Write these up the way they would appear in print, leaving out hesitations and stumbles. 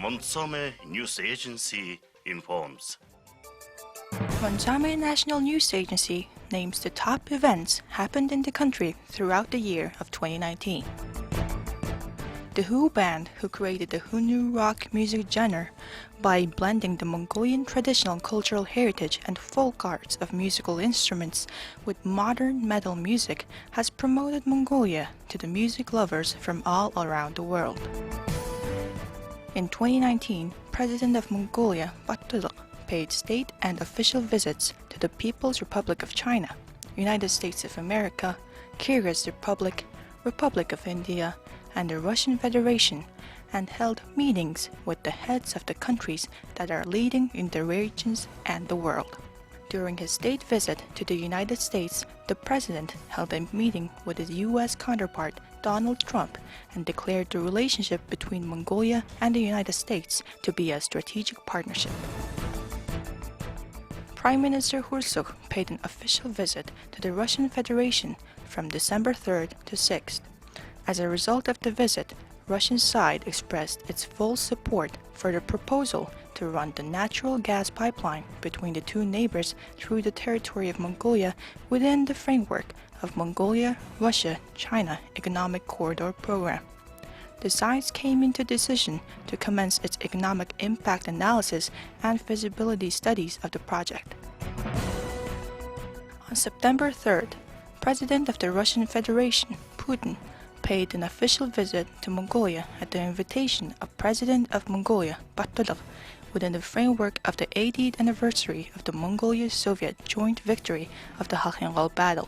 MONTSAME News Agency informs. MONTSAME National News Agency names the top events happened in the country throughout the year of 2019. The Hu band, who created the Hunu rock music genre by blending the Mongolian traditional cultural heritage and folk arts of musical instruments with modern metal music, has promoted Mongolia to the music lovers from all around the world. In 2019, President of Mongolia, Batulg, paid state and official visits to the People's Republic of China, United States of America, Kyrgyz Republic, Republic of India, and the Russian Federation, and held meetings with the heads of the countries that are leading in the regions and the world. During his state visit to the United States, the president held a meeting with his U.S. counterpart, Donald Trump, and declared the relationship between Mongolia and the United States to be a strategic partnership. Prime Minister Hursuk paid an official visit to the Russian Federation from December 3rd to 6th. As a result of the visit, Russian side expressed its full support for the proposal to run the natural gas pipeline between the two neighbors through the territory of Mongolia within the framework of Mongolia-Russia-China Economic Corridor Program. The sides came into decision to commence its economic impact analysis and feasibility studies of the project. On September 3rd, President of the Russian Federation, Putin, paid an official visit to Mongolia at the invitation of President of Mongolia, Batulg, within the framework of the 80th anniversary of the Mongolia-Soviet joint victory of the Khalkhin battle.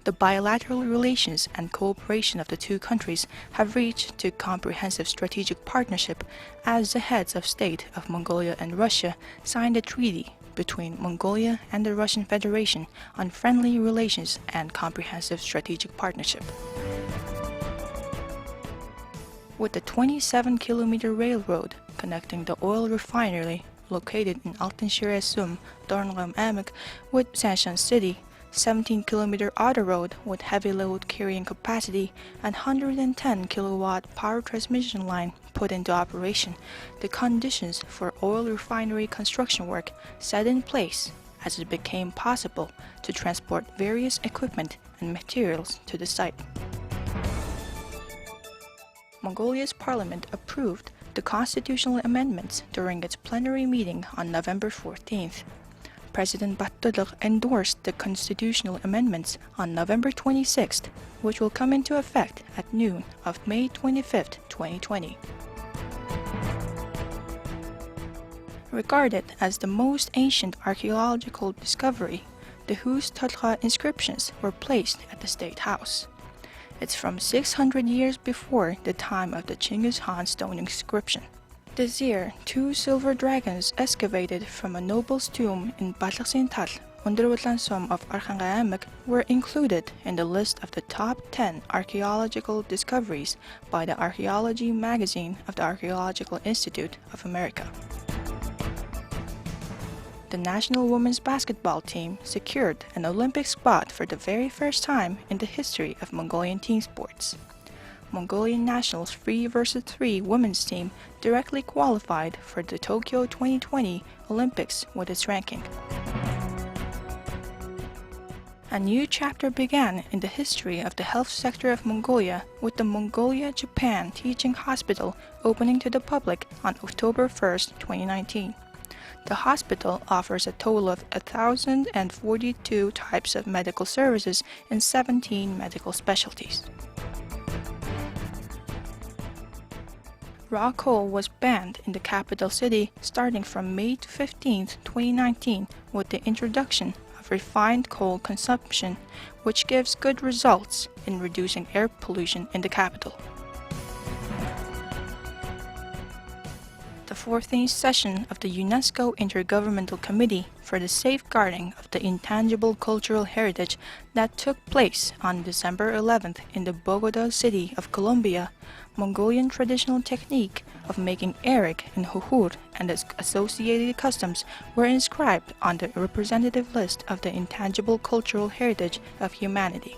The bilateral relations and cooperation of the two countries have reached to comprehensive strategic partnership as the heads of state of Mongolia and Russia signed a treaty between Mongolia and the Russian Federation on friendly relations and comprehensive strategic partnership. With the 27-kilometer railroad connecting the oil refinery located in Altanshire-Sum, Dornlam-Amak with Sanshan City, 17-kilometer auto road with heavy load carrying capacity and 110-kilowatt power transmission line put into operation, the conditions for oil refinery construction work set in place as it became possible to transport various equipment and materials to the site. Mongolia's parliament approved the constitutional amendments during its plenary meeting on November 14th. President Batulg endorsed the constitutional amendments on November 26th, which will come into effect at noon of May 25th, 2020. Regarded as the most ancient archaeological discovery, the Hus Tatra inscriptions were placed at the State House. It's from 600 years before the time of the Genghis Khan stone inscription. This year, 2 silver dragons excavated from a noble's tomb in Batlaksintal, Underwatlansom of Arkhangelsk, were included in the list of the top 10 archaeological discoveries by the Archaeology magazine of the Archaeological Institute of America. The national women's basketball team secured an Olympic spot for the very first time in the history of Mongolian team sports. Mongolian Nationals 3 vs 3 women's team directly qualified for the Tokyo 2020 Olympics with its ranking. A new chapter began in the history of the health sector of Mongolia with the Mongolia-Japan Teaching Hospital opening to the public on October 1st, 2019. The hospital offers a total of 1,042 types of medical services in 17 medical specialties. Raw coal was banned in the capital city starting from May 15, 2019, with the introduction of refined coal consumption, which gives good results in reducing air pollution in the capital. The 14th session of the UNESCO Intergovernmental Committee for the Safeguarding of the Intangible Cultural Heritage that took place on December 11th in the Bogota city of Colombia, Mongolian traditional technique of making arak and huhur and its associated customs were inscribed on the representative list of the intangible cultural heritage of humanity.